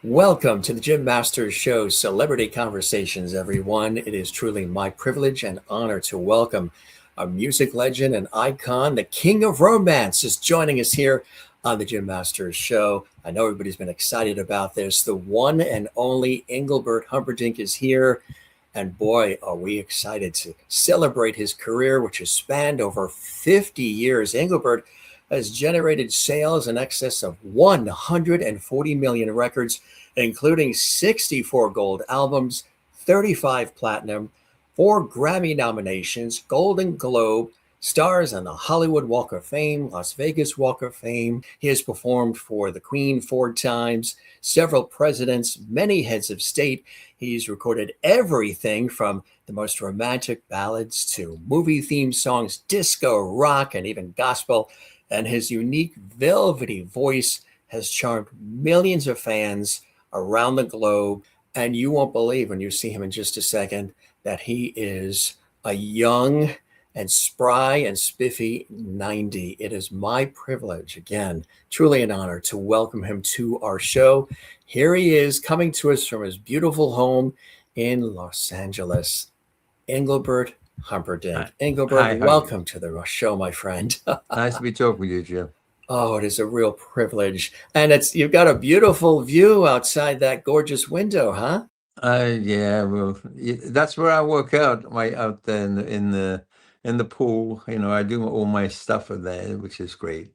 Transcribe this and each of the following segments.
Welcome to the Jim Masters Show, Celebrity Conversations, everyone. It is truly my privilege and honor to welcome a music legend and icon, the King of Romance, is joining us here on the Jim Masters Show. I know everybody's been excited about this. The one and only Engelbert Humperdinck is here. And boy, are we excited to celebrate his career, which has spanned over 50 years. Engelbert has generated sales in excess of 140 million records, including 64 gold albums, 35 platinum, 4 Grammy nominations, Golden Globe, stars on the Hollywood Walk of Fame, Las Vegas Walk of Fame. He has performed for the Queen 4 times, several presidents, many heads of state. He's recorded everything from the most romantic ballads to movie theme songs, disco, rock, and even gospel. And his unique velvety voice has charmed millions of fans around the globe. And you won't believe when you see him in just a second that he is a young and spry and spiffy 90. It is my privilege, again, truly an honor to welcome him to our show. Here he is coming to us from his beautiful home in Los Angeles, Engelbert Humperdinck. Engelbert, How are you? welcome to the show, my friend. Nice to be talking with you, Jim. Oh, it is a real privilege. And you've got a beautiful view outside that gorgeous window, huh? Yeah, well, that's where I work out. My out there in the pool. I do all my stuff in there, which is great.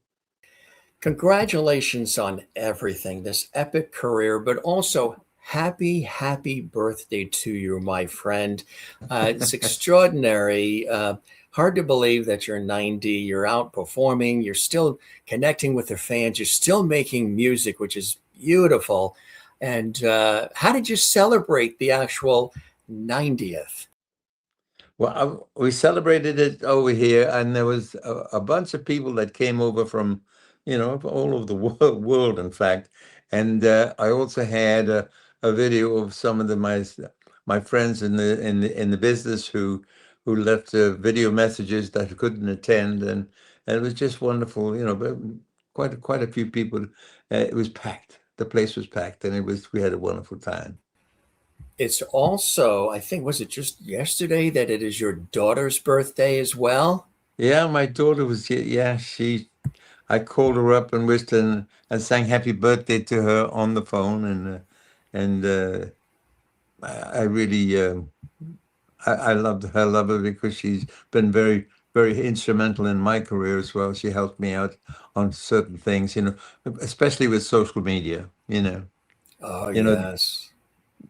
Congratulations on everything, this epic career, but also happy birthday to you, my friend. It's extraordinary. Hard to believe that you're 90, you're out performing, you're still connecting with the fans, you're still making music, which is beautiful. And how did you celebrate the actual 90th? Well, we celebrated it over here, and there was a bunch of people that came over from, all over the world, in fact. And I also had a video of some of my friends in the business who left video messages that couldn't attend, and it was just wonderful. But quite a few people. It was packed. The place was packed, and we had a wonderful time. It's also, I think, was it just yesterday that it is your daughter's birthday as well? Yeah, my daughter was here. Yeah, I called her up and wished her and sang happy birthday to her on the phone, and I really I love her because she's been very instrumental in my career as well. She helped me out on certain things, especially with social media. Oh, You know, yes.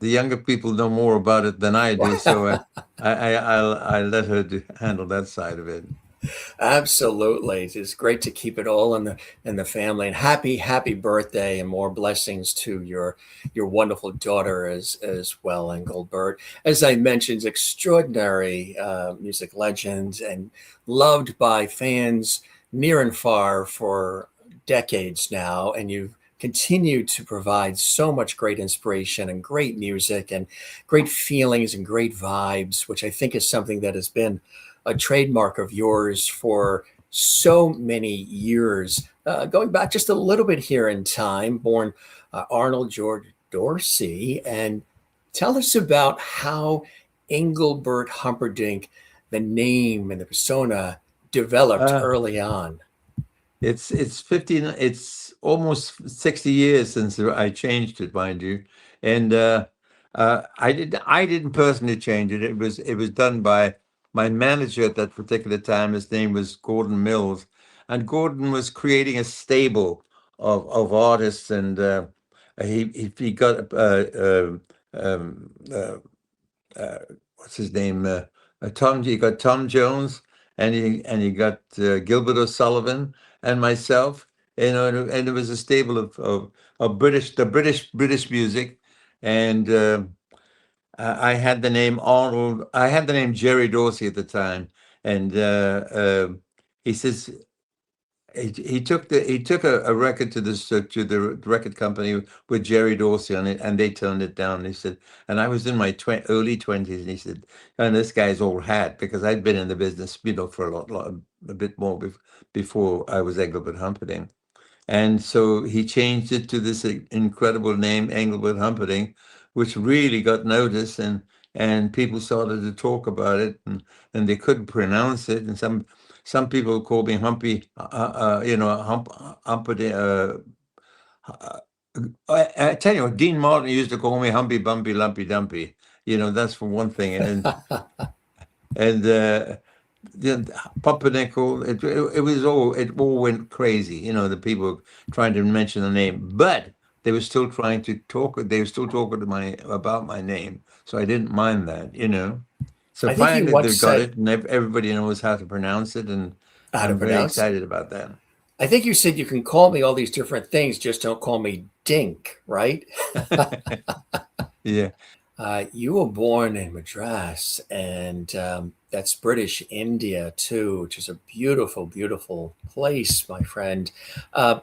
the younger people know more about it than I do, so I let her handle that side of it. Absolutely. It's great to keep it all in the family. And happy birthday and more blessings to your wonderful daughter as well, Engelbert. As I mentioned, extraordinary music legend and loved by fans near and far for decades now. And you've continued to provide so much great inspiration and great music and great feelings and great vibes, which I think is something that has been a trademark of yours for so many years. Going back just a little bit here in time, born Arnold George Dorsey, and tell us about how Engelbert Humperdinck, the name and the persona, developed Uh, early on. it's 15. It's almost 60 years since I changed it, mind you, and I didn't personally change it. It was done by my manager at that particular time. His name was Gordon Mills, and Gordon was creating a stable of artists, and he got uh, what's his name? Tom. He got Tom Jones, and he got Gilbert O'Sullivan and myself. And it was a stable of British music, and I had the name Arnold. I had the name Jerry Dorsey at the time, and he says he took a record to the record company with Jerry Dorsey on it, and they turned it down. He said, and I was in my early 20s, and he said, and this guy's all hat, because I'd been in the business, for a bit more before I was Engelbert Humperdinck. And so he changed it to this incredible name, Engelbert Humperdinck, which really got noticed, and people started to talk about it, and they couldn't pronounce it, and some people called me Humpy, Humperdinck. Uh, I tell you what, Dean Martin used to call me Humpy, Bumpy, Lumpy, Dumpy. That's for one thing, and the pumpernickel. It was all went crazy. The people trying to mention the name, but they were still trying to talk. They were still talking to about my name, so I didn't mind that. So I think you finally once they got said it, and everybody knows how to pronounce it, and how to I'm very pronounce. excited about that. I think you said you can call me all these different things, just don't call me Dink, right? Yeah, You were born in Madras, and that's British India too, which is a beautiful, beautiful place, my friend.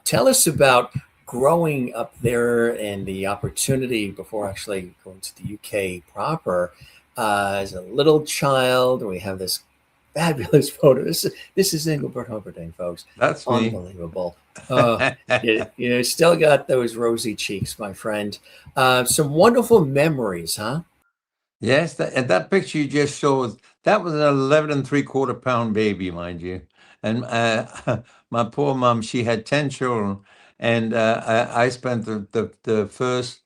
Tell us about growing up there and the opportunity before actually going to the UK proper. As a little child, we have this fabulous photo. This is Engelbert Humperdinck, folks. that's me. Unbelievable. Uh, you still got those rosy cheeks, my friend. Some wonderful memories, huh? Yes, and that picture you just showed, that was an 11 3/4 pound baby, mind you. And my poor mom, she had 10 children. And I spent the first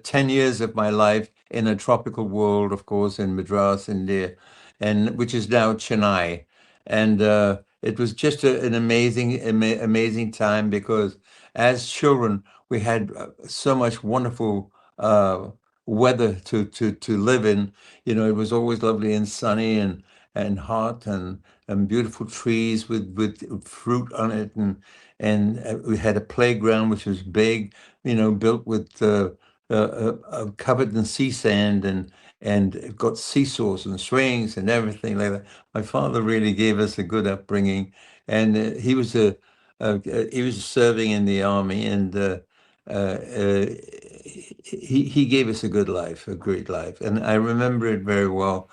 10 years of my life in a tropical world, of course, in Madras, India, and which is now Chennai. And it was just an amazing time because as children, we had so much wonderful weather to live in. It was always lovely and sunny and hot and beautiful trees with fruit on it, and we had a playground which was big, built with covered in sea sand, and it got seesaws and swings and everything like that. My father really gave us a good upbringing, and he was serving in the army, and he gave us a good life, a great life, and I remember it very well.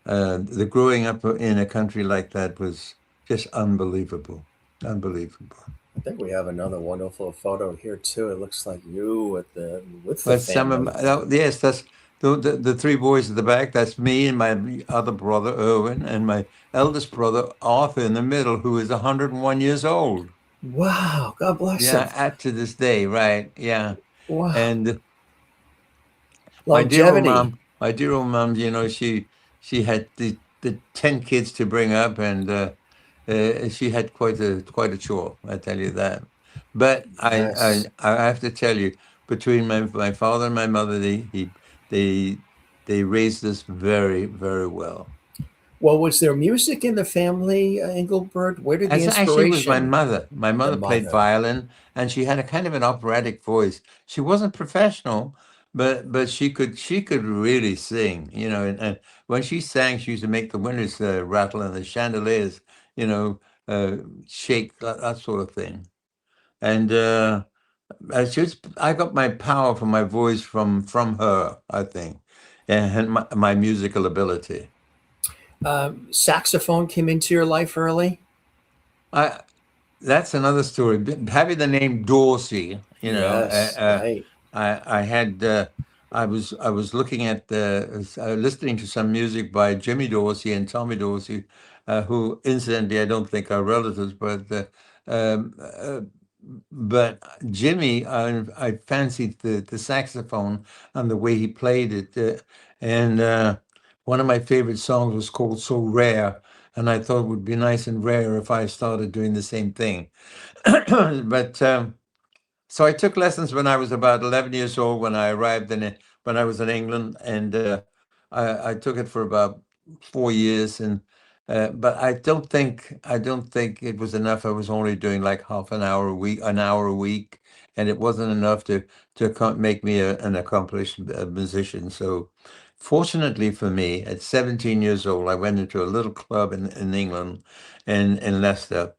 The growing up in a country like that was just unbelievable, unbelievable. I think we have another wonderful photo here too. It looks like you with the But some of family. yes, that's the three boys at the back. That's me and my other brother Erwin, and my eldest brother Arthur in the middle, who is 101 years old. Wow, God bless him. Yeah, at to this day, right? Yeah, Wow, and longevity. my dear old mom, she had the 10 kids to bring up, and she had quite a chore. I tell you that. But Yes. I have to tell you, between my father and my mother, they they raised us very very well. Well, was there music in the family, Engelbert? Where did the Actually, it was my inspiration? mother. My The mother played mother. violin, and she had a kind of an operatic voice. She wasn't professional, but she could really sing. And when she sang, she used to make the windows rattle and the chandeliers, you know, uh, shake, that sort of thing. And I got my power from my voice from her, I think, and my musical ability. Saxophone came into your life early? I That's another story. Having the name Dorsey, Yes, right. I had I was looking at listening to some music by Jimmy Dorsey and Tommy Dorsey, who incidentally I don't think are relatives, um, uh, but Jimmy, I fancied the saxophone and the way he played it, and one of my favorite songs was called "So Rare." And I thought it would be nice and rare if I started doing the same thing. But so I took lessons when I was about 11 years old when I arrived when I was in England, and I took it for about 4 years, and but I don't think it was enough. I was only doing like half an hour a week, and it wasn't enough to make me an accomplished musician. So fortunately for me, at 17 years old, I went into a little club in England, in Leicester,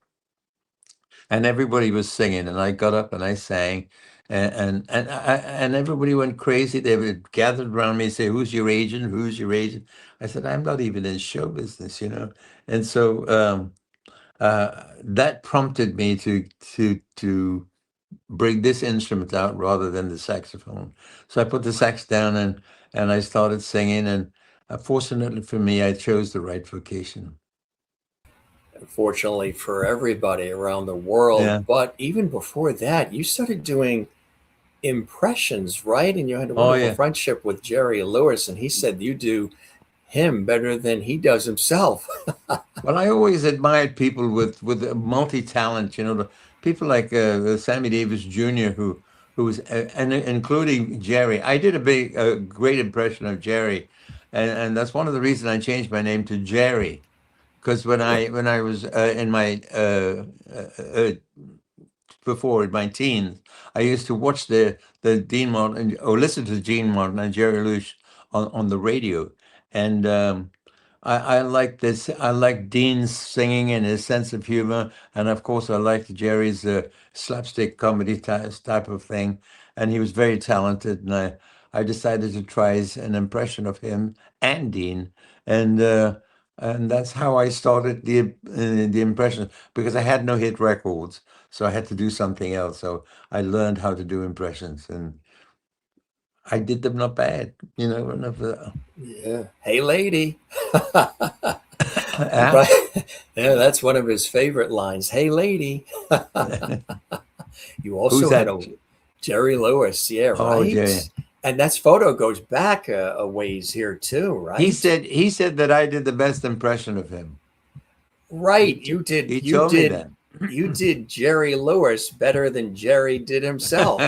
and everybody was singing, and I got up and I sang, and everybody went crazy. They would gathered around me and say, "Who's your agent? Who's your agent?" I said, "I'm not even in show business," and so. That prompted me to bring this instrument out rather than the saxophone. So I put the sax down and I started singing. And fortunately for me, I chose the right vocation. Unfortunately for everybody around the world. Yeah. But even before that, you started doing impressions, right? And you had a Oh wonderful yeah. friendship with Jerry Lewis, and he said you do him better than he does himself. Well, I always admired people with a multi-talent. The people like Sammy Davis Jr., who was and including Jerry. I did a great impression of Jerry, and that's one of the reasons I changed my name to Jerry. Because when I was in my before in my teens, I used to watch the Dean Martin or listen to Gene Martin and Jerry Lewis on the radio, and I like this. I like Dean's singing and his sense of humor, and of course, I liked Jerry's slapstick comedy type of thing. And he was very talented, and I decided to try an impression of him and Dean, and that's how I started the impression because I had no hit records, so I had to do something else. So I learned how to do impressions, and I did them not bad, Yeah. Hey, lady. You Ah, probably, yeah, that's one of his favorite lines. Hey, lady. You who's also had that? a Jerry Lewis, yeah, Oh, right? Jay. And that photo goes back a ways here too, He right? said he said that I did the best impression of him. Right. He told me that. You did Jerry Lewis better than Jerry did himself.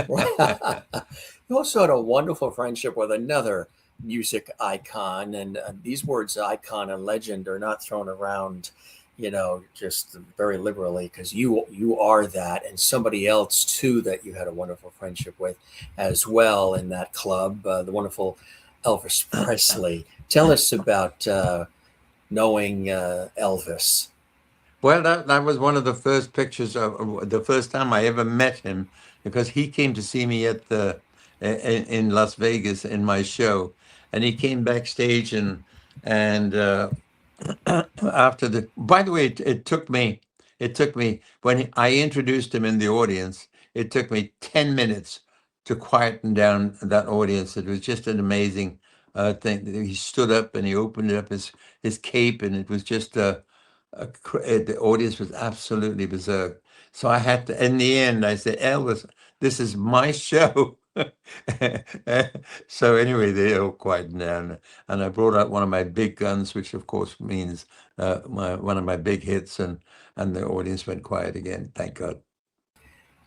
You also had a wonderful friendship with another music icon, and these words icon and legend are not thrown around, just very liberally, because you are that, and somebody else too that you had a wonderful friendship with as well in that club, the wonderful Elvis Presley. Tell us about knowing Elvis. Well, that was one of the first pictures of the first time I ever met him because he came to see me at in Las Vegas in my show, and he came backstage and after the by the way it took me when I introduced him in the audience, it took me 10 minutes to quieten down that audience. It was just an amazing thing. He stood up and he opened up his cape, and it was just the audience was absolutely berserk. So I had to, in the end, I said, Elvis, this is my show. So anyway, they all quieted down, and I brought out one of my big guns, which of course means one of my big hits, and the audience went quiet again. Thank God.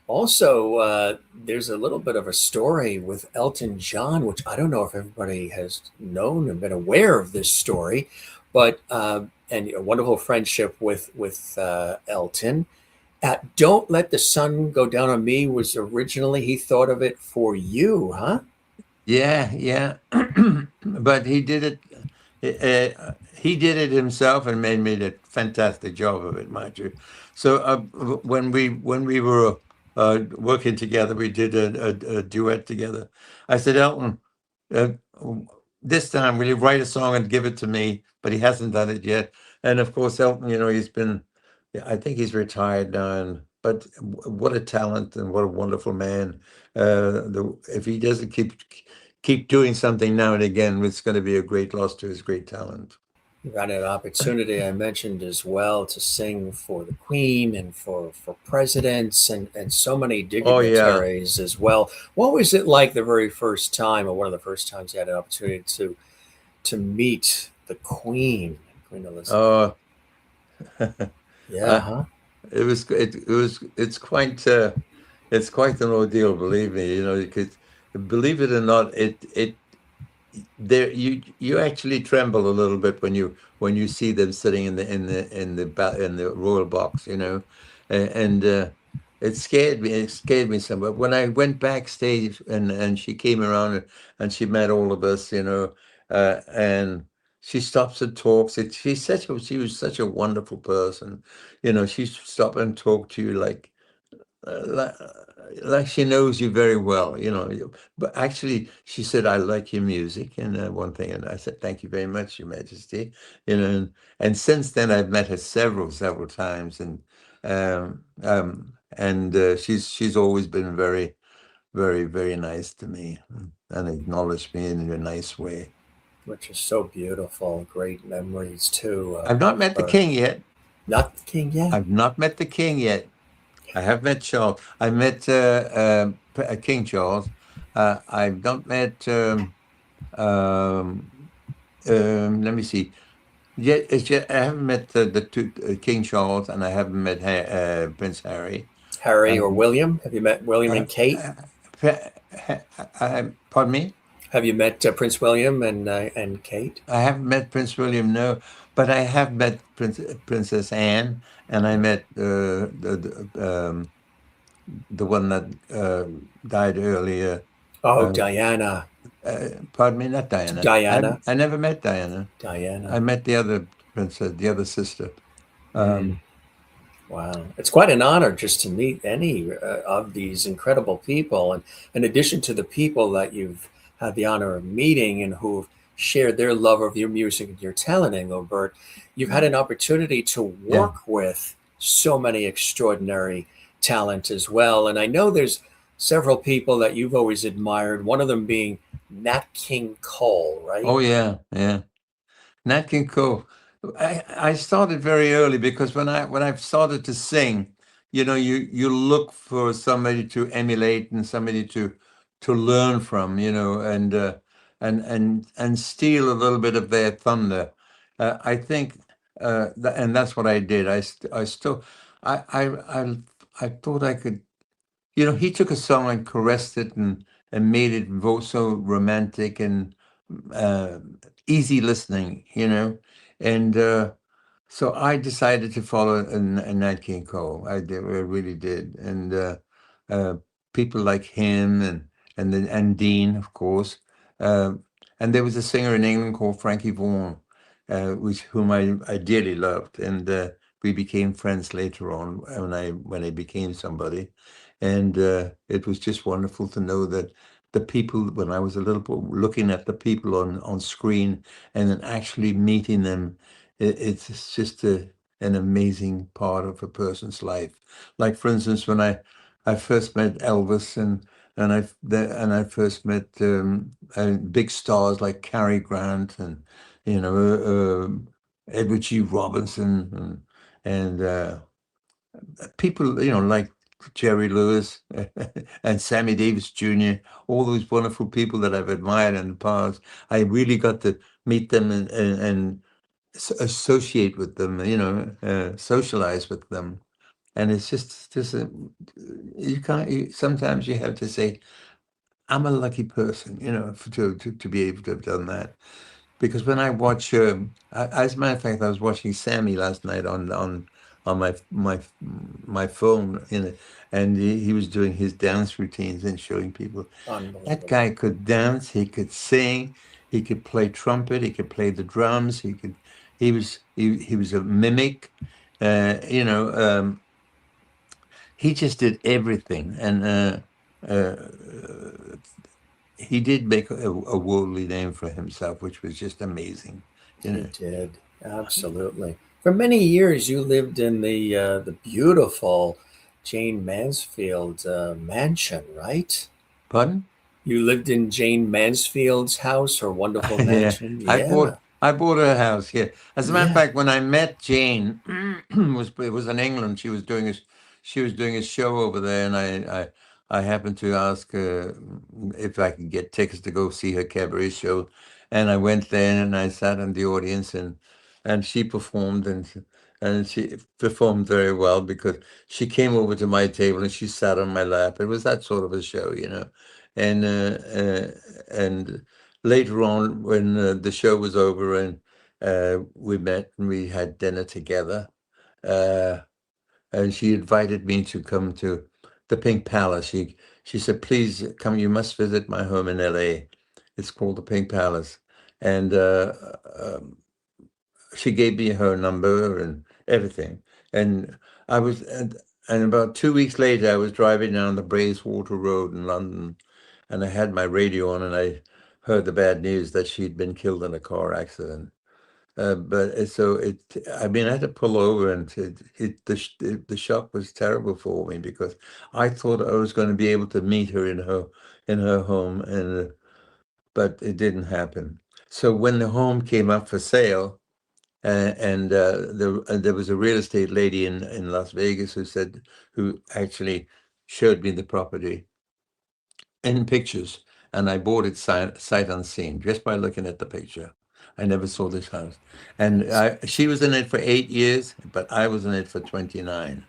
Also, there's a little bit of a story with Elton John, which I don't know if everybody has known and been aware of this story, but and a wonderful friendship with Elton. "Don't Let the Sun Go Down on Me" was originally he thought of it for you, huh? Yeah, yeah, but he did it himself and made a fantastic job of it, mind you. So when we were working together, we did a duet together. I said, Elton, uh, this time will you write a song and give it to me? But he hasn't done it yet. And of course, Elton, he's been, yeah, I think he's retired now. And but what a talent and what a wonderful man. If he doesn't keep doing something now and again, it's going to be a great loss to his great talent. You got an opportunity I mentioned as well to sing for the Queen and for presidents and so many Oh yeah. dignitaries as well. What was it like the very first time, or one of the first times you had an opportunity to meet the Queen, Queen Elizabeth? Uh, Yeah, uh, huh? it's quite an ordeal, believe me. You could believe it or not, it there you actually tremble a little bit when you see them sitting in the royal box, and it scared me somewhat when I went backstage and she came around and she met all of us, and she stops and talks. She was such a wonderful person. She stop and talk to you like like, like she knows you very well, you know. But actually, she said, "I like your music," and one thing, and I said, "Thank you very much, Your Majesty." You know, and since then, I've met her several times, and she's always been very nice to me and acknowledged me in a nice way. which is so beautiful. Great memories too I've not of met the her. king yet. Not the king yet. I've not met the king yet. I have met Charles. I met King Charles. I've not met. Um, Let me see. Yeah, I haven't met the two King Charles, and I haven't met Prince Harry. Harry or Um, William? Have you met William uh, and Kate? uh, Pardon me. Have you met Prince William and Kate? I haven't met Prince William, no, but I have met Princess Anne, and I met the one that died earlier. Oh, Uh, Diana. Pardon me, not Diana. Diana. I never met Diana. I Diana. met the other princess, the other sister. Mm, Um, wow. It's quite an honor just to meet any of these incredible people. And in addition to the people that you've had the honor of meeting and who've shared their love of your music and your talent, Engelbert, you've had an opportunity to yeah. work with so many extraordinary talent as well. And I know there's several people that you've always admired, one of them being Nat King Cole, right? Oh yeah, yeah. Nat King Cole. I started very early because when I started to sing, you know, you look for somebody to emulate and somebody to learn from, you know, and steal a little bit of their thunder. I think, and that's what I did. I still, I thought I could. You know, he took a song and caressed it and made it so romantic and uh, easy listening, you know. And so I decided to follow a Nat King Cole. I really did. And uh, people like him and Dean, of course. Uh, and there was a singer in England called Frankie Vaughan, which whom I dearly loved. And we became friends later on when I became somebody. And it was just wonderful to know that the people, when I was a little looking at the people on screen and then actually meeting them, it's just an amazing part of a person's life. Like for instance, when I first met Elvis and I first met big stars like Cary Grant and you know Edward G. Robinson and people, you know, like Jerry Lewis and Sammy Davis Jr., all those wonderful people that I've admired in the past. I really got to meet them and associate with them, you know, socialize with them. And it's just you can't, sometimes you have to say, I'm a lucky person, you know, to be able to have done that. Because when I watch, as a matter of fact, I was watching Sammy last night on my phone, you know, and he was doing his dance routines and showing people. That Unbelievable. guy could dance, he could sing, he could play trumpet, he could play the drums, he was a mimic, you know. He just did everything, and uh, he did make a worldly name for himself, which was just amazing, you He know. did. Absolutely. For many years, you lived in the beautiful Jane Mansfield mansion, right? Pardon? You lived in Jane Mansfield's house, her wonderful Yeah, mansion. Yeah. I bought her house. Yeah, as a matter of Yeah. fact, when I met Jane, it was in England. She was doing a show over there, and I happened to ask her if I could get tickets to go see her cabaret show, and I went there and I sat in the audience and she performed and she performed very well because she came over to my table and she sat on my lap. It was that sort of a show, you know, and and later on when the show was over and we met and we had dinner together uh, and she invited me to come to the Pink Palace. She said, please come, you must visit my home in LA. It's called the Pink Palace. And um, she gave me her number and everything. And I was and about 2 weeks later, I was driving down the Bayswater Road in London, and I had my radio on, and I heard the bad news that she'd been killed in a car accident. I mean, I had to pull over, and the shock was terrible for me because I thought I was going to be able to meet her in her home, but it didn't happen. So when the home came up for sale, there was a real estate lady in Las Vegas who actually showed me the property in pictures, and I bought it sight unseen just by looking at the picture. I never saw this house, and she was in it for 8 years, but I was in it for 29.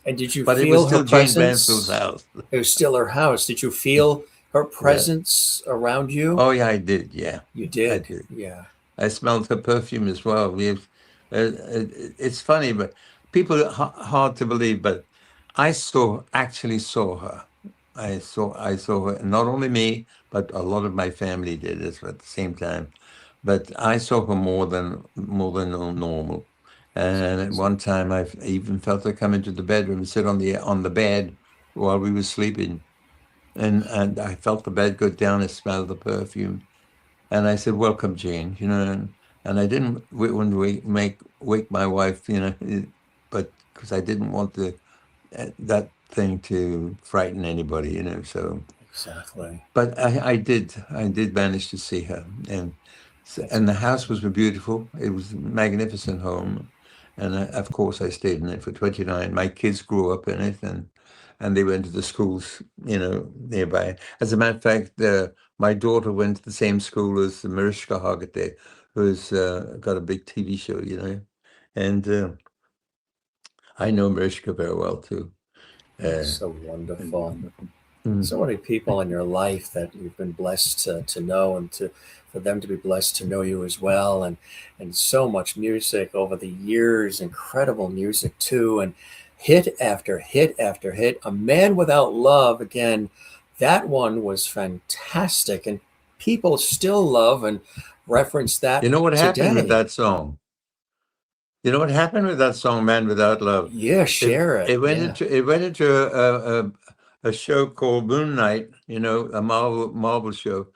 And did you But it was feel her still Jane Mansfield's presence? house. It was still her house. Did you feel her Yeah. presence around you? Oh yeah, I did. Yeah, You I did. did. Yeah. I smelled her perfume as well. It's funny, but people hard to believe, but actually saw her. I saw her. Not only me, but a lot of my family did this at the same time. But I saw her more than normal. And at one time, I even felt her come into the bedroom and sit on the bed while we were sleeping, and I felt the bed go down and smell the perfume. And I said, "Welcome, Jane," and I didn't want to wake my wife, but because I didn't want that thing to frighten anybody, So, Exactly. but I did manage to see her, That's and the house amazing. was beautiful. It was a magnificent home, and of course I stayed in it for 29. My kids grew up in it, and they went to the schools, nearby. As a matter of fact, my daughter went to the same school as Mariska Hargitay, who's got a big TV show, and I know Mariska very well too. That's Uh, so and, wonderful. mm, So many people in your life that you've been blessed to know, and for them to be blessed to know you as well, and so much music over the years, incredible music too, and hit after hit after hit. A Man Without Love, again, that one was fantastic, and people still love and reference that you know what happened with today. that song? You know what happened with that song, "Man Without Love"? Yeah, It share it. it went Yeah. into it went into a show called Moon Knight, a Marvel show,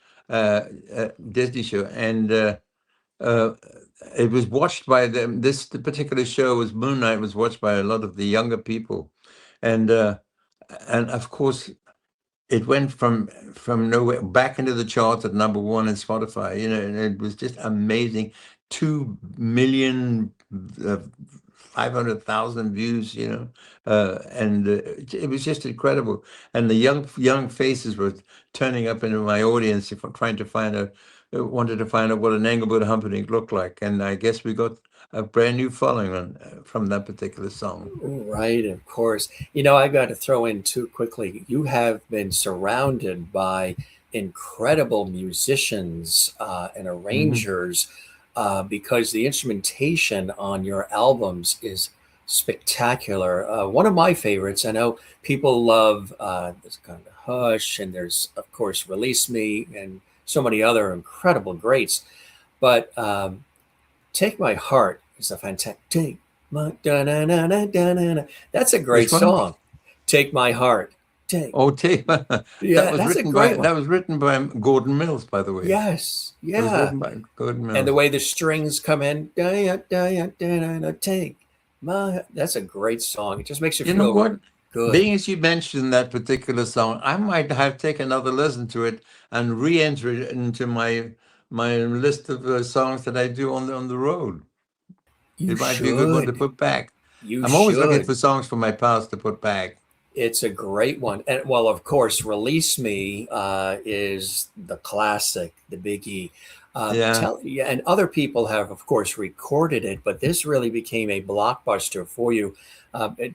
Disney show, and uh, it was watched by them. The particular show was Moon Knight was watched by a lot of the younger people, and uh, and of course it went from nowhere back into the charts at number one in Spotify. And it was just amazing. 2 million, 500,000 views. And it was just incredible. And the young faces were turning up into my audience, trying to find out, wanted to find out what an Engelbert Humperdinck looked like. And I guess we got a brand new following from that particular song. Right, of course. I got to throw in too quickly. You have been surrounded by incredible musicians and Hmm. arrangers because the instrumentation on your albums is spectacular. One of my favorites, I know people love this kind of Hush, and there's, of course, Release Me, and so many other incredible greats. But Take My Heart is a fantastic. Take my da-na-na-na-na-na. That's a great Which one? song. Take My Heart. Take. Oh, that Yeah, was that's a written by great one. that was written by Gordon Mills, by the way. Yes, It was yeah. written by Gordon And the Mills. way the strings come in, da-ya-da-ya-da-na-na, take my. That's a great song. It just makes you You know feel what? good. Being as you mentioned that particular song, I might have take another listen to it and re-enter it into my list of songs that I do on the road. You It might be a good one to should. put back. You I'm always looking should. for songs from my past to put back. It's a great one. And well, of course, Release Me is the classic, the biggie. Yeah. Yeah, and other people have, of course, recorded it, but this really became a blockbuster for you.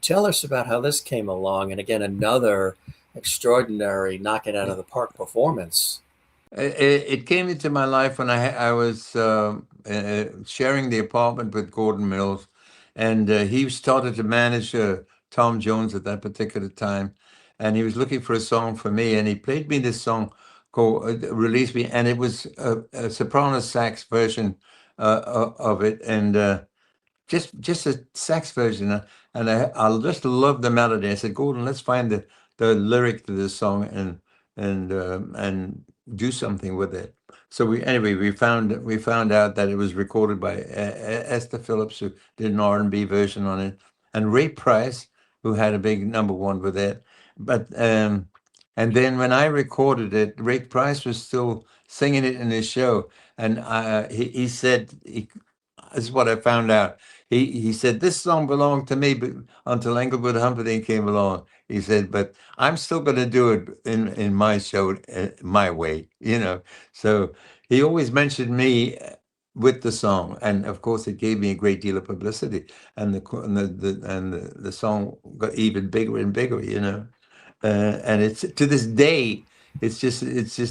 Tell us about how this came along. And again, another extraordinary knock it out of the park performance. It came into my life when I was sharing the apartment with Gordon Mills, and he started to manage Tom Jones at that particular time, and he was looking for a song for me, and he played me this song called "Release Me," and it was a soprano sax version of it, and just a sax version, and I just love the melody. I said, Gordon, let's find the lyric to this song and do something with it. So we found out that it was recorded by Esther Phillips, who did an R&B version on it, and Ray Price, who had a big number one with it. But and then when I recorded it, Ray Price was still singing it in his show, and he said, this is what I found out. He said this song belonged to me, but until Engelbert Humperdinck came along, he said, but I'm still going to do it in my show, my way, you know. So he always mentioned me with the song, and of course, it gave me a great deal of publicity, and the song got even bigger and bigger, you know. And it's to this day, it's just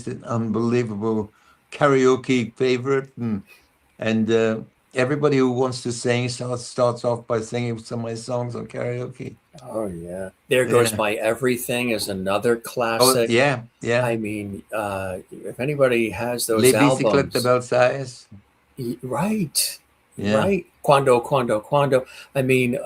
an unbelievable karaoke favorite, and everybody who wants to sing starts off by singing some of my songs on karaoke. Oh yeah. There Goes Yeah. My Everything is another Oh, classic. yeah, yeah. I mean, if anybody has Les those bicyclettes albums, about size. right, Yeah. right. Quando. I mean,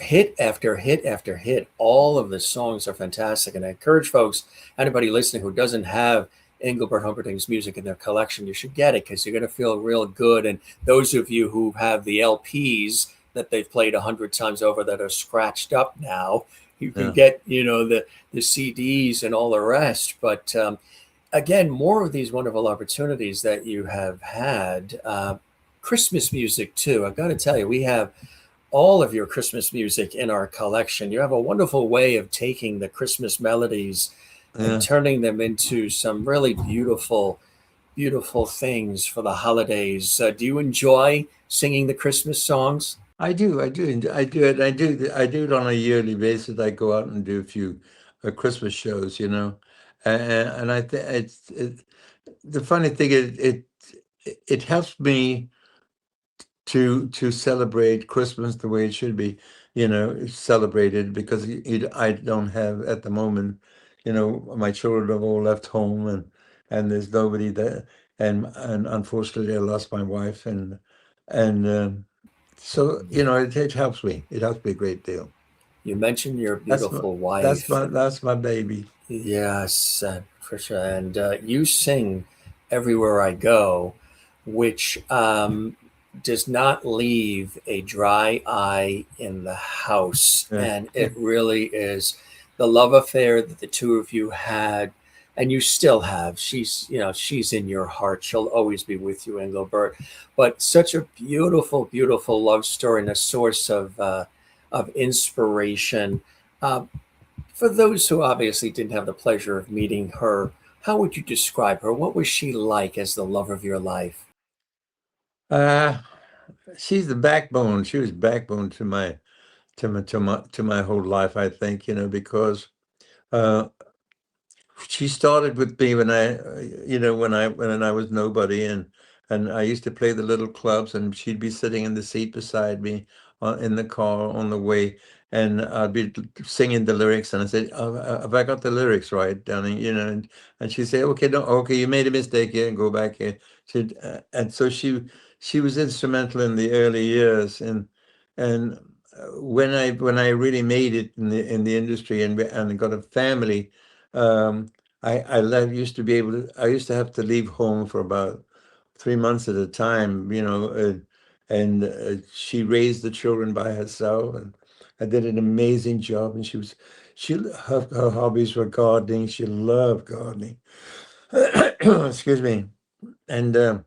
hit after hit after hit. All of the songs are fantastic, and I encourage folks, anybody listening who doesn't have Engelbert Humperdinck's music in their collection, you should get it because you're going to feel real good. And those of you who have the LPs that they've played 100 times over that are scratched up now, you can Yeah. get, the CDs and all the rest. But again, more of these wonderful opportunities that you have had. Christmas music, too. I've got to tell you, we have all of your Christmas music in our collection. You have a wonderful way of taking the Christmas melodies and Yeah. turning them into some really beautiful, beautiful things for the holidays. Do you enjoy singing the Christmas songs? I do it. I do it on a yearly basis. I go out and do a few Christmas shows, you know, and I think the funny thing is it helps me to celebrate Christmas the way it should be, you know, celebrated because I don't have at the moment, you know, my children have all left home and there's nobody there, and unfortunately I lost my wife and so you know it helps me. It helps me a great deal. You mentioned your That's my beautiful wife. that's my baby. Yes, Patricia, and you sing everywhere I go, which does not leave a dry eye in the house. Yeah. And it really is the love affair that the two of you had, and you still have. She's in your heart. She'll always be with you, Engelbert. But such a beautiful, beautiful love story and a source of inspiration. Uh, for those who obviously didn't have the pleasure of meeting her, how would you describe her? What was she like as the love of your life? Uh, she's the backbone. She was backbone to my whole life, I think, you know, because uh, she started with me when you know, when I was nobody, and I used to play the little clubs, and she'd be sitting in the seat beside me in the car on the way, and I'd be singing the lyrics, and I said, oh, "Have I got the lyrics right, Danny?" You know, and she'd say, "Okay, no, okay, you made a mistake here, and go back here." And so she was instrumental in the early years, and when I really made it in the industry and got a family. Used to be able to. I used to have to leave home for about 3 months at a time, you know, and she raised the children by herself, and I did an amazing job. And her hobbies were gardening. She loved gardening. Excuse me. And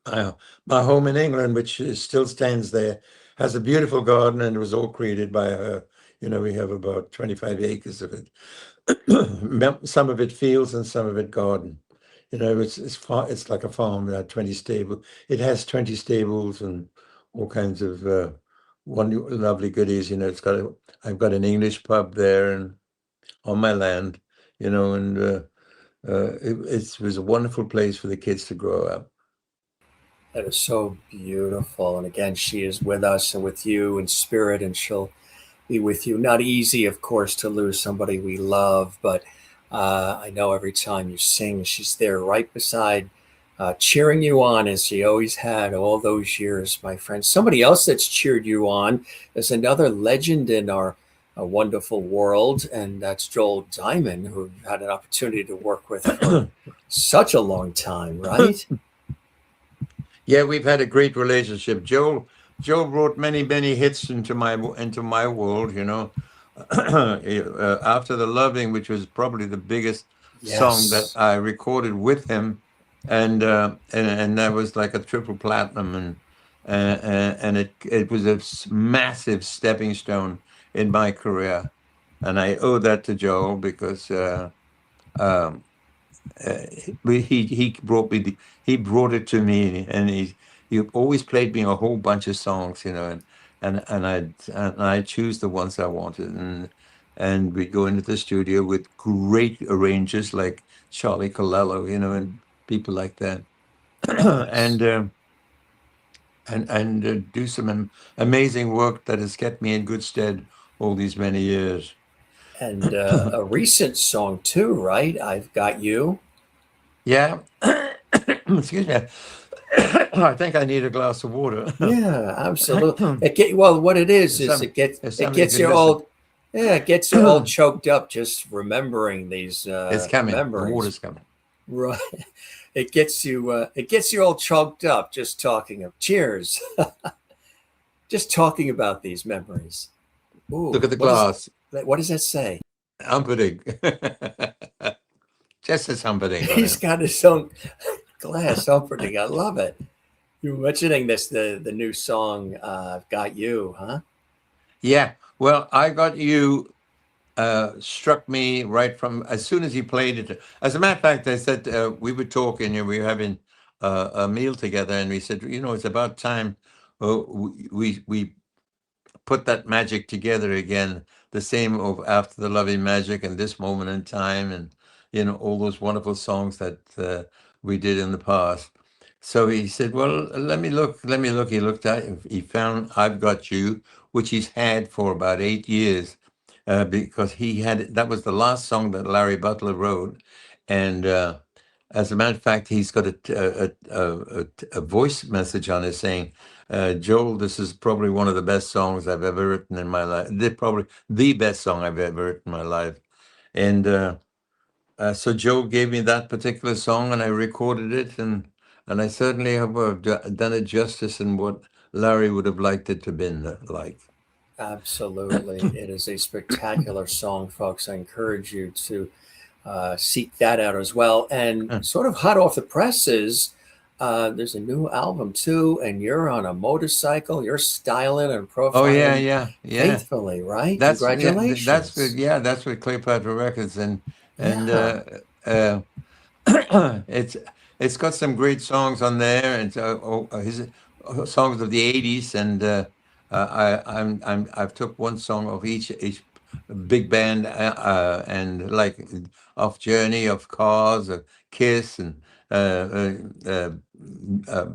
my, my home in England, which still stands there, has a beautiful garden, and it was all created by her. You know, we have about 25 acres of it. Some of it fields and some of it garden. You know, it's like a farm. 20 stable. It has 20 stables and all kinds of one lovely goodies. You know, I've got an English pub there and on my land. You know, and it was a wonderful place for the kids to grow up. That is so beautiful. And again, she is with us and with you in spirit, and she'll be with you. Not easy, of course, to lose somebody we love, but I know every time you sing, she's there right beside cheering you on as he always had all those years, my friend. Somebody else that's cheered you on is another legend in our wonderful world, and that's Joel Diamond, who I've had an opportunity to work with for such a long time, right? Yeah, we've had a great relationship. Joe wrote many hits into my world. After the Loving, which was probably the biggest song that Yes. I recorded with him, and that was like a triple platinum, and it was a massive stepping stone in my career, and I owe that to Joe because. Um, uh, he brought it to me, and he always played me a whole bunch of songs, and I choose the ones I wanted, and we go into the studio with great arrangers like Charlie Colello, and people like that, Yes. and do some amazing work that has kept me in good stead all these many years. And a recent song too, right? I've Got You. Yeah. Excuse me. I think I need a glass of water. Yeah, absolutely. Well, what it is Some, if it somebody gets could you listen. all, yeah, it gets you all choked up just remembering these It's coming. The memories. water's coming. Right. It gets you all choked up just talking of cheers, just talking about these memories. Look Ooh, at the glass. what does that say? Humperdinck. Just says Humperdinck on He's it. got his own glass opening. I love it. You were mentioning this, the new song, "Got You," huh? Yeah. Well, I got you struck me right from as soon as he played it. As a matter of fact, I said we were talking and we were having a meal together, and we said, it's about time we put that magic together again, the same of After the Loving Magic and This Moment in Time, and all those wonderful songs that we did in the past. So he said, well, let me look. He looked at it, he found I've Got You, which he's had for about 8 years, because he had that was the last song that Larry Butler wrote. And as a matter of fact, he's got a voice message on it saying, Joel, this is probably one of the best songs I've ever written in my life. Probably the best song I've ever written in my life. And so Joe gave me that particular song, and I recorded it, and I certainly have done it justice in what Larry would have liked it to have been like. Absolutely. It is a spectacular song, folks. I encourage you to seek that out as well. And sort of hot off the presses, there's a new album too, and you're on a motorcycle. You're styling and Oh yeah, profiling yeah. faithfully, right? That's good. Congratulations. Yeah, that's with Cleopatra Records, and Yeah, uh, it's it's got some great songs on there, and his songs of the '80s, and I've took one song of each big band, and like off Journey, of Cars, of Kiss, and uh, uh, uh, uh,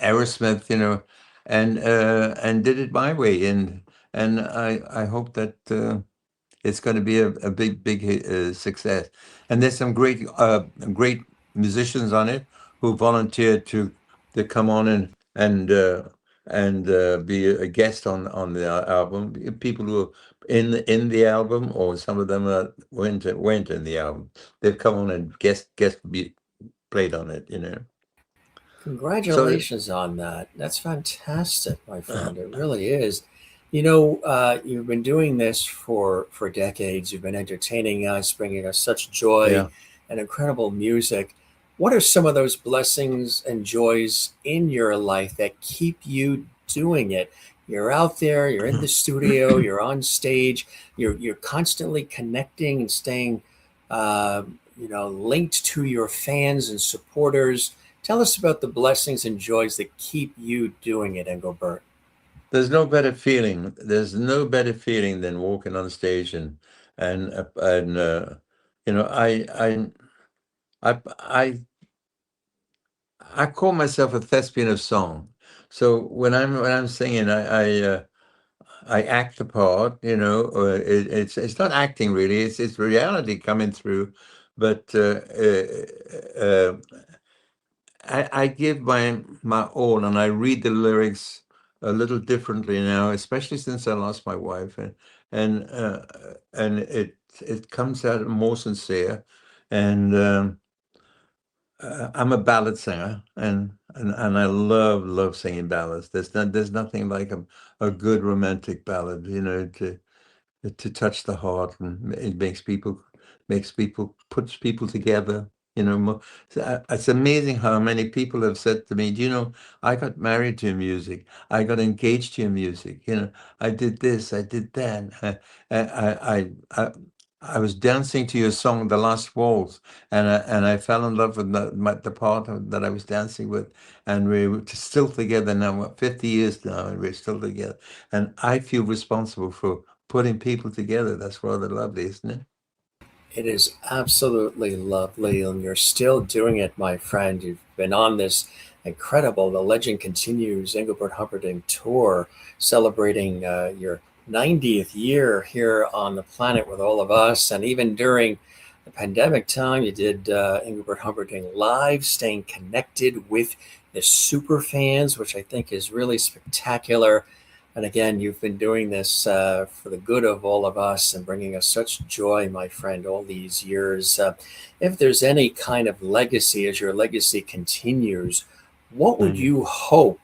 Aerosmith, and did it my way, and I hope that. It's going to be a big success. And there's some great musicians on it who volunteered to come on and be a guest on the album. People who are in the album, or some of them weren't in the album. They've come on and guest be played on it. So congratulations on that. That's fantastic, my friend. It really is. You've been doing this for decades. You've been entertaining us, bringing us such joy yeah. and incredible music. What are some of those blessings and joys in your life that keep you doing it? You're out there, you're in the studio, you're on stage, you're constantly connecting and staying, linked to your fans and supporters. Tell us about the blessings and joys that keep you doing it, Engelbert. There's no better feeling. There's no better feeling than walking on stage and I I I call myself a thespian of song. So when I'm singing, I act the part. It's not acting really. It's reality coming through. But I give my all, and I read the lyrics a little differently now, especially since I lost my wife, and uh, and it comes out more sincere, and I'm a ballad singer, and I love singing ballads. There's nothing like a good romantic ballad, to touch the heart, and it makes people puts people together. It's amazing how many people have said to me, "Do you know, I got married to your music. I got engaged to your music. I did this, I did that. I was dancing to your song, The Last Waltz, and I fell in love with the part that I was dancing with, and we're still together now. 50 years now, and we're still together. And I feel responsible for putting people together. That's rather lovely, isn't it?" It is absolutely lovely, and you're still doing it, my friend. You've been on this incredible The Legend Continues Engelbert Humperdinck tour, celebrating your 90th year here on the planet with all of us. And even during the pandemic time, you did Engelbert Humperdinck live, staying connected with the super fans, which I think is really spectacular. And again, you've been doing this for the good of all of us and bringing us such joy, my friend, all these years. If there's any kind of legacy as your legacy continues, what would Mm. you hope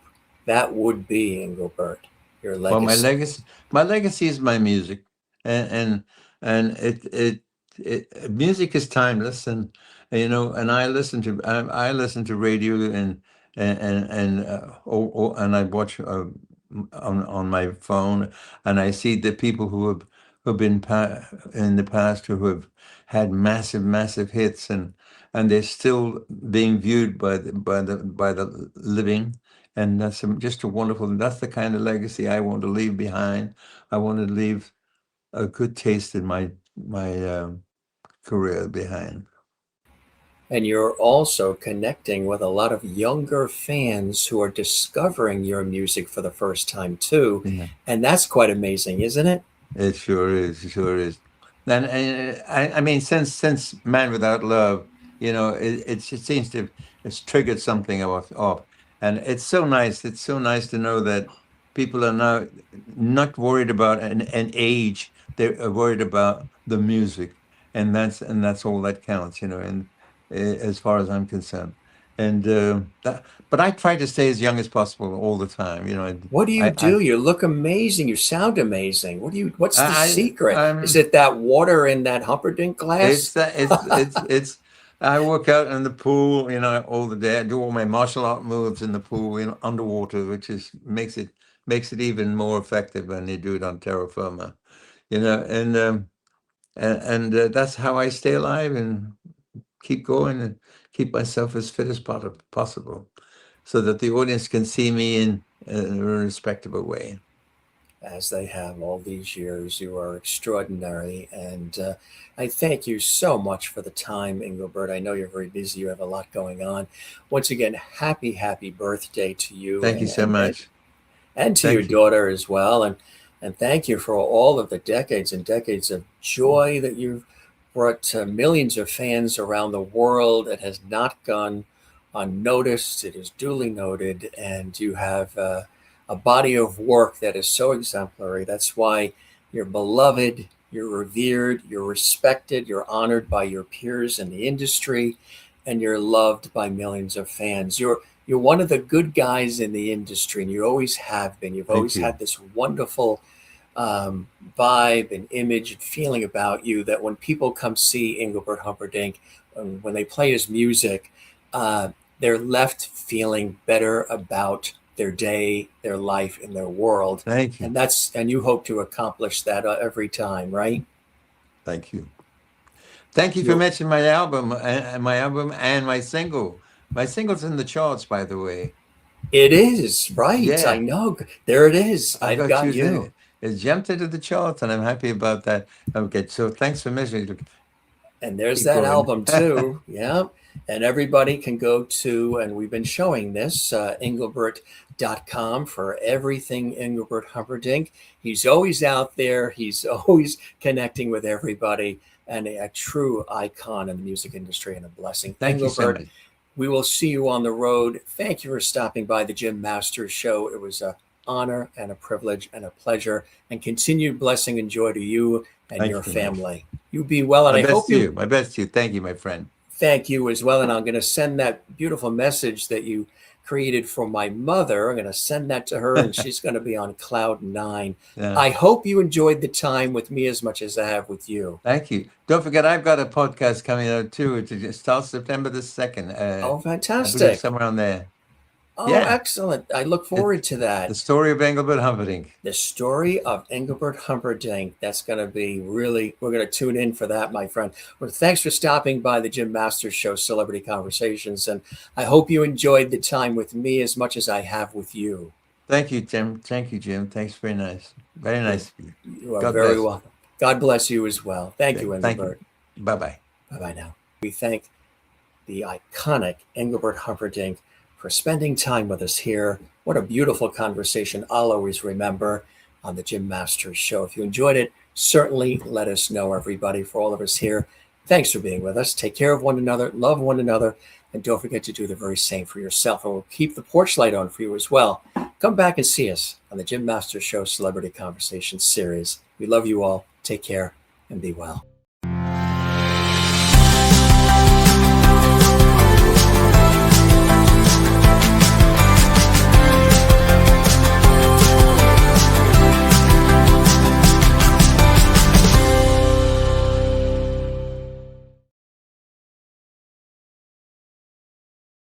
that would be, Engelbert? Your Well, my legacy. legacy, my legacy is my music, and music is timeless, and I listen to radio, and I watch on my phone, and I see the people who've been in the past who have had massive hits, and they're still being viewed by the living, and that's just a wonderful. That's the kind of legacy I want to leave behind. I want to leave a good taste in my career behind. And you're also connecting with a lot of younger fans who are discovering your music for the first time, too. Yeah. And that's quite amazing, isn't it? It sure is. It sure is. And I mean, since Man Without Love, it seems to it's triggered something off, and it's so nice. It's so nice to know that people are now not worried about an age. They're worried about the music, and that's all that counts. And as far as I'm concerned, and but I try to stay as young as possible all the time. What do you I I do? You look amazing. You sound amazing. What's the I, secret? I Is I'm it that water in that Humperdinck It's glass? that it's I work out in the pool, all the day. I do all my martial art moves in the pool, underwater, which is makes it even more effective when you do it on terra firma, and that's how I stay alive and keep going and keep myself as fit as possible, so that the audience can see me in a respectable way. As they have all these years. You are extraordinary. And I thank you so much for the time, Engelbert. I know you're very busy. You have a lot going on. Once again, happy birthday to you Thank you so much. and to your Thank you. daughter as well. And thank you for all of the decades and decades of joy that you've brought to millions of fans around the world. It has not gone unnoticed. It is duly noted, and you have a body of work that is so exemplary. That's why you're beloved, you're revered, you're respected, you're honored by your peers in the industry, and you're loved by millions of fans. You're one of the good guys in the industry, and you always have been. You've Thank always you. had this wonderful vibe and image and feeling about you that when people come see Engelbert Humperdinck, when they play his music, uh, they're left feeling better about their day, their life, and their world. Thank you. And you hope to accomplish that every time, right? Thank you. Thank you for You mentioning my album and my single. My single's in the charts, by the way. It is right. I Yeah, know. There it is. I I've got got you. you. It jumped into the charts, and I'm happy about that. Okay, so thanks for mentioning. Look, And there's keep that going. album too. Yeah. And everybody can go to, and we've been showing this, Engelbert.com for everything Engelbert Humperdinck. He's always out there, he's always connecting with everybody, and a true icon in the music industry and a blessing. Thank you so Engelbert, much. We will see you on the road. Thank you for stopping by the Jim Masters Show. It was an honor and a privilege and a pleasure, and continued blessing and joy to you and your Thank you, man. family. You be well, and My I best hope to you. My best to you. Thank you, my friend. thank you as well. And I'm going to send that beautiful message that you created for my mother. I'm going to send that to her, and she's going to be on cloud nine. Yeah. I hope you enjoyed the time with me as much as I have with you. Thank you. Don't forget, I've got a podcast coming out too. It starts September the 2nd. Oh, I believe fantastic. somewhere on there. Oh, Yeah. excellent. I look forward to that. The story of Engelbert Humperdinck. The story of Engelbert Humperdinck. That's going to be really, we're going to tune in for that, my friend. Well, thanks for stopping by the Jim Masters Show, Celebrity Conversations. And I hope you enjoyed the time with me as much as I have with you. Thank you, Tim. Thank you, Jim. Thanks. Very nice. Very nice of you. You are God very bless. welcome. God bless you as well. Thank you, Thank Engelbert. you. Bye-bye. Bye-bye now. We thank the iconic Engelbert Humperdinck for spending time with us here. What a beautiful conversation I'll always remember on the Jim Masters Show. If you enjoyed it, certainly let us know, everybody, for all of us here. Thanks for being with us. Take care of one another, love one another, and don't forget to do the very same for yourself. And we'll keep the porch light on for you as well. Come back and see us on the Jim Masters Show Celebrity Conversations series. We love you all. Take care and be well.